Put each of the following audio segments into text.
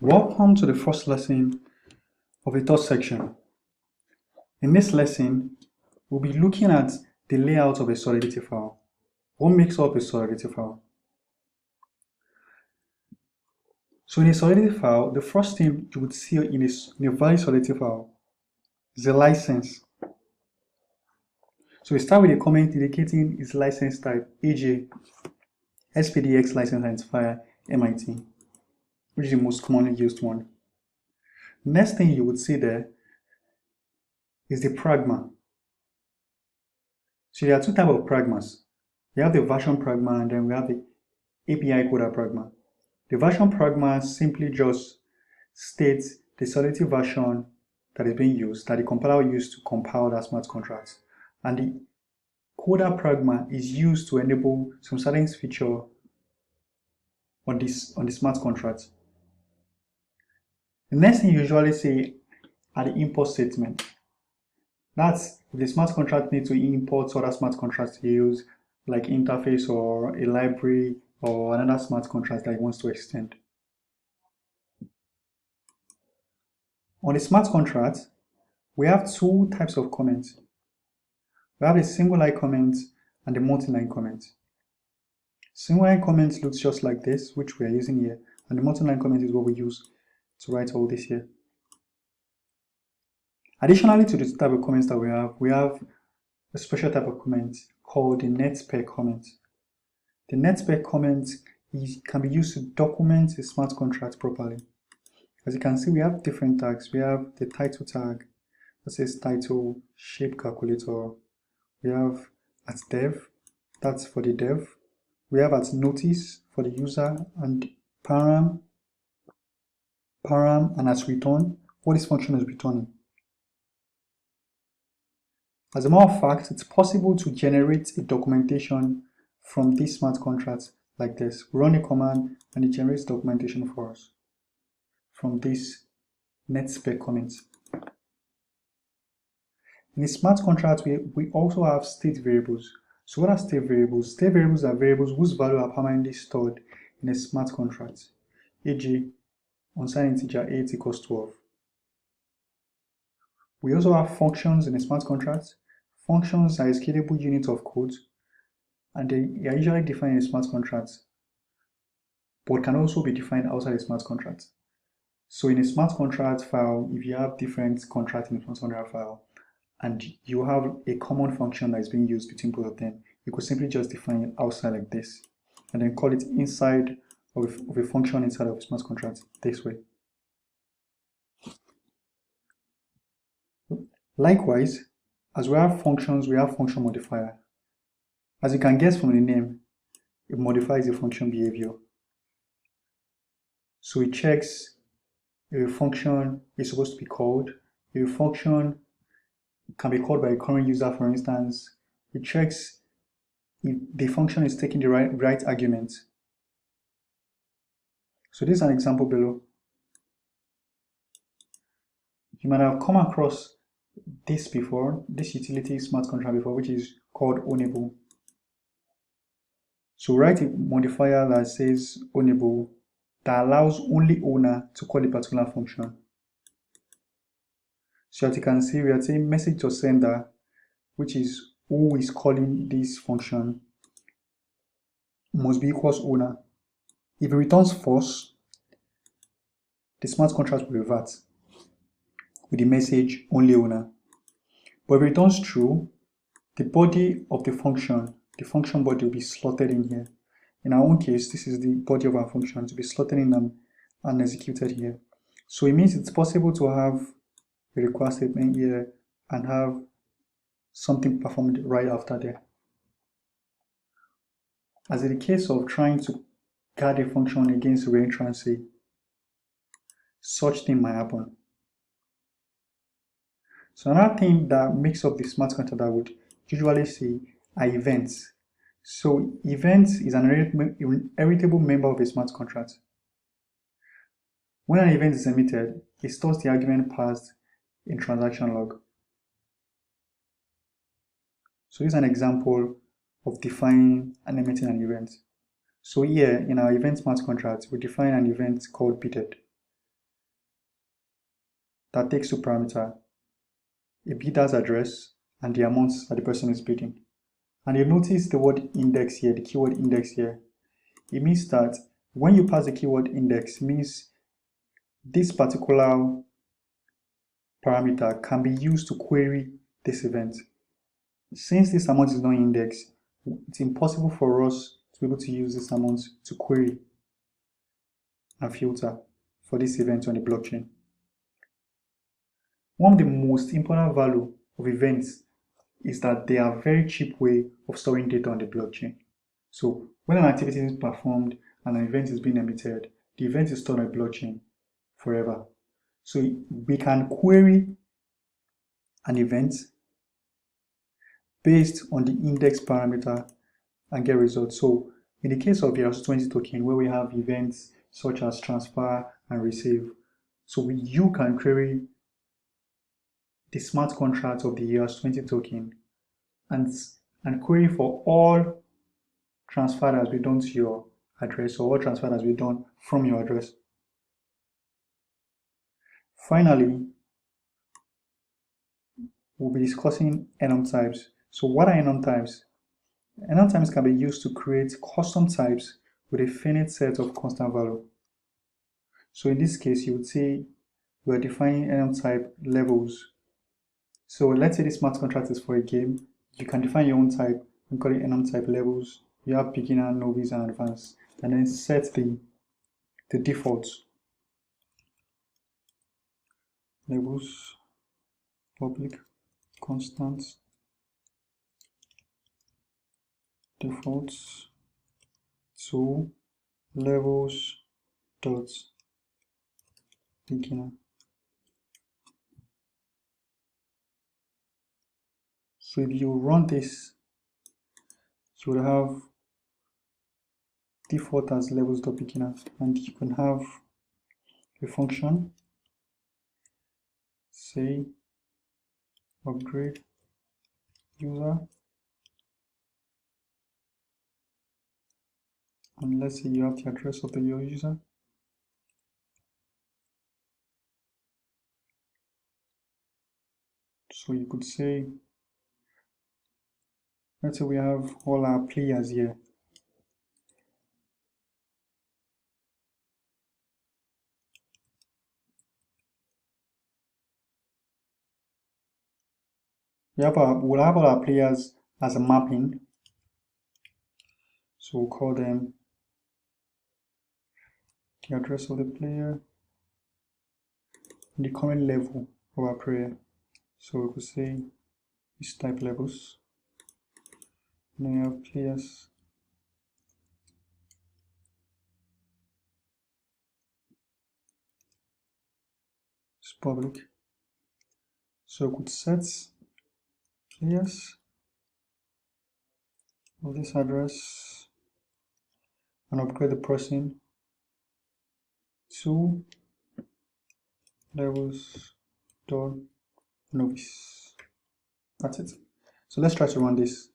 Welcome to the first lesson of the third section. In this lesson, we'll be looking at the layout of a Solidity file. What makes up a Solidity file? So in a Solidity file, the first thing you would see in a valid Solidity file is a license. So we start with a comment indicating its license type, e.g. SPDX license identifier MIT, which is the most commonly used one. Next thing you would see there is the pragma. So there are two types of pragmas. We have the version pragma and then we have the API coder pragma. The version pragma simply just states the Solidity version that is being used, that the compiler used to compile that smart contract. And the coder pragma is used to enable some certain feature on the smart contract. The next thing you usually see are the import statement. That's if the smart contract needs to import other smart contracts to use, like interface or a library or another smart contract that it wants to extend. On the smart contract, we have two types of comments. We have a single line comment and a multi-line comment. Single line comment looks just like this, which we are using here, and the multi-line comment is what we use to write all this here. Additionally to the type of comments that we have a special type of comment called the net spec comment. The net spec comment can be used to document a smart contract properly. As you can see, we have different tags. We have the title tag that says title shape calculator. We have at dev, that's for the dev. We have at notice for the user, and param and at return, what this function is returning. As a matter of fact, it's possible to generate a documentation from this smart contract like this. We run a command and it generates documentation for us from this net spec comments. In a smart contract, we also have state variables. So what are state variables? State variables are variables whose value are permanently stored in a smart contract, e.g. unsigned integer 8 equals 12. We also have functions in a smart contract. Functions are a scalable unit of code, and they are usually defined in a smart contract, but can also be defined outside a smart contract. So in a smart contract file, if you have different contracts in a smart contract file, and you have a common function that is being used between both of them, you could simply just define it outside like this, and then call it inside of a function inside of a smart contract this way. Likewise, as we have functions, we have function modifier. As you can guess from the name, a modifier is a function behavior. So it checks if a function is supposed to be called. If a function can be called by a current user, for instance, it checks if the function is taking the right argument. So this is an example below. You might have come across this before, this utility smart contract before, which is called ownable. So write a modifier that says ownable that allows only owner to call a particular function. So as you can see, we are saying message to sender, which is who is calling this function, must be equals owner. If it returns false, the smart contract will revert with the message only owner. But if it returns true, the body of the function body will be slotted in here. In our own case, this is the body of our function to be slotted in and executed here. So it means it's possible to have a request statement here and have something performed right after there. As in the case of trying to guard a function against reentrancy, such thing might happen. So another thing that makes up the smart contract that I would usually see are events. So events is an heritable member of a smart contract. When an event is emitted, it stores the argument passed in transaction log. So this is an example of defining and emitting an event. So here in our event smart contract, we define an event called bidded. that takes two parameters, a bidder's address and the amount that the person is bidding. And you notice the word index here, the keyword index here. It means that when you pass the keyword index, it means this particular parameter can be used to query this event. Since this amount is not indexed, it's impossible for us to be able to use this amount to query and filter for this event on the blockchain. One of the most important value of events is that they are a very cheap way of storing data on the blockchain. So when an activity is performed and an event is being emitted, the event is stored on the blockchain forever. So we can query an event based on the index parameter and get results. So in the case of the ERC20 token, where we have events such as transfer and receive, so you can query the smart contract of the ERC20 token and query for all transfer that has been done to your address or all transfer that has been done from your address. Finally, we'll be discussing enum types. So what are enum types? Enum types can be used to create custom types with a finite set of constant value. So in this case, you would say we are defining enum type levels. So let's say the smart contract is for a game. You can define your own type and call it enum type levels. You have beginner, novice, and advanced, and then set the defaults. Levels, public, constant, defaults, to levels dot beginner. So if you run this, you will have default as levels.beginner, and you can have a function, say upgrade user, and let's say you have the address of the user. So you could say, let's say we have all our players here. We'll have all our players as a mapping. So we'll call them the address of the player and the current level of our player. So we could say is type levels. And then we have players. It's public. So we could set players of this address and upgrade the person to levels dot novice. That's it. So let's try to run this.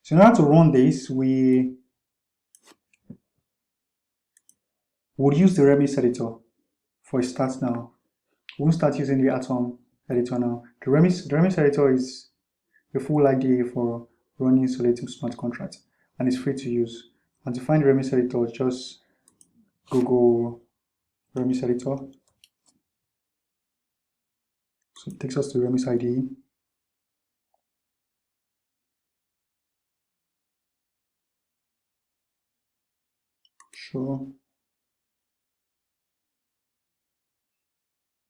So in order to run this, we would use the Remix editor for a start now. We won't start using the Atom editor now. The Remix editor is a full IDE for running Solidity smart contracts, and it's free to use. And to find the Remix editor, just Google Remix editor. So it takes us to Remix IDE. Sure.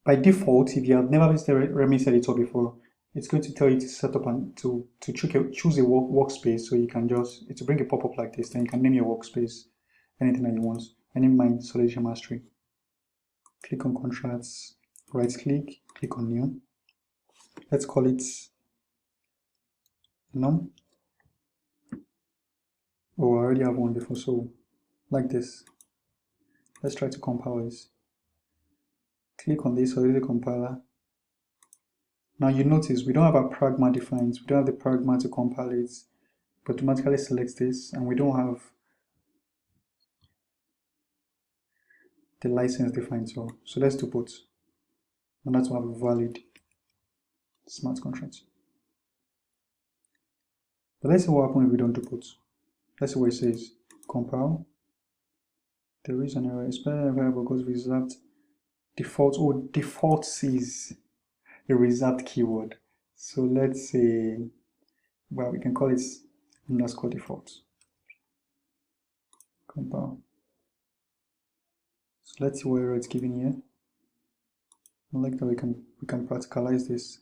By default, if you have never visited the Remix editor before, it's going to tell you to set up and to choose a workspace. So you can just, to bring a pop-up like this, then you can name your workspace anything that you want. I name mine Solidity Mastery. Click on contracts, right click, click on new. Let's call it num. Oh, I already have one before, so like this. Let's try to compile this. Click on this Solidity compiler. Now you notice we don't have our pragma defined. We don't have the pragma to compile it, but automatically selects this, and we don't have the license defined. So let's do both. And that's why we have a valid smart contract. But let's see what happens if we don't do both. Let's see what it says. Compile. There is an error. Especially variable because reserved default. Oh, default sees a reserved keyword. So let's say, well, we can call it underscore default. Compile. So let's see what error it's giving here. I like that we can practicalize this.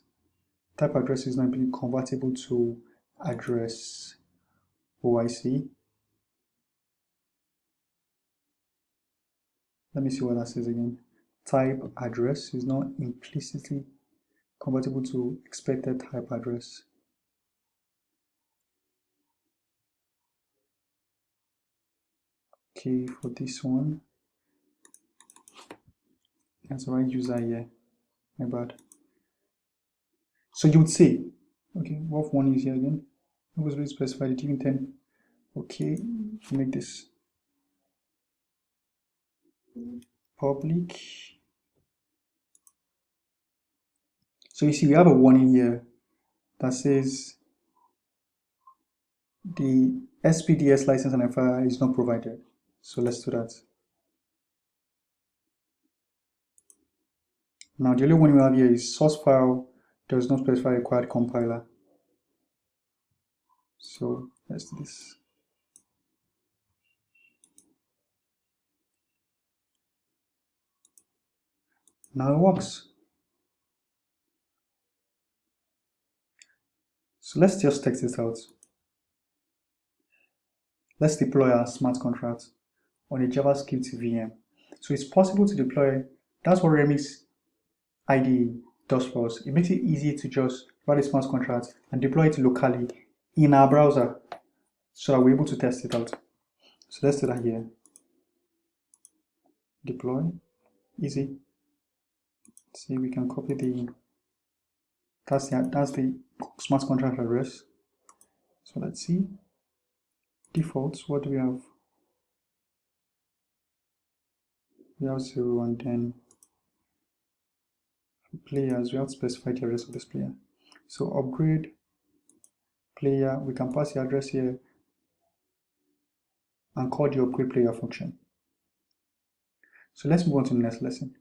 Type address is now being convertible to address OIC. Let me see what that says again. Type address is now implicitly convertible to expected type address. Okay, for this one, that's the right user here. My bad. So you would say, okay, what one is here again? It was really specified, the intent. Okay, make this public. So you see, we have a warning here that says the SPDS license and Infura is not provided. So let's do that. Now the only one we have here is source file does not specify required compiler. So let's do this. Now it works. So let's just text this out. Let's deploy our smart contract on a JavaScript VM. So it's possible to deploy. That's what Remix IDE does for us. It makes it easy to just write a smart contract and deploy it locally in our browser so that we're able to test it out. So let's do that here. Deploy, easy. See, we can copy that's the smart contract address. So let's see. Defaults, what do we have? We have 0 and then players, we have to specify the address of this player. So upgrade player, we can pass the address here and call the upgrade player function. So let's move on to the next lesson.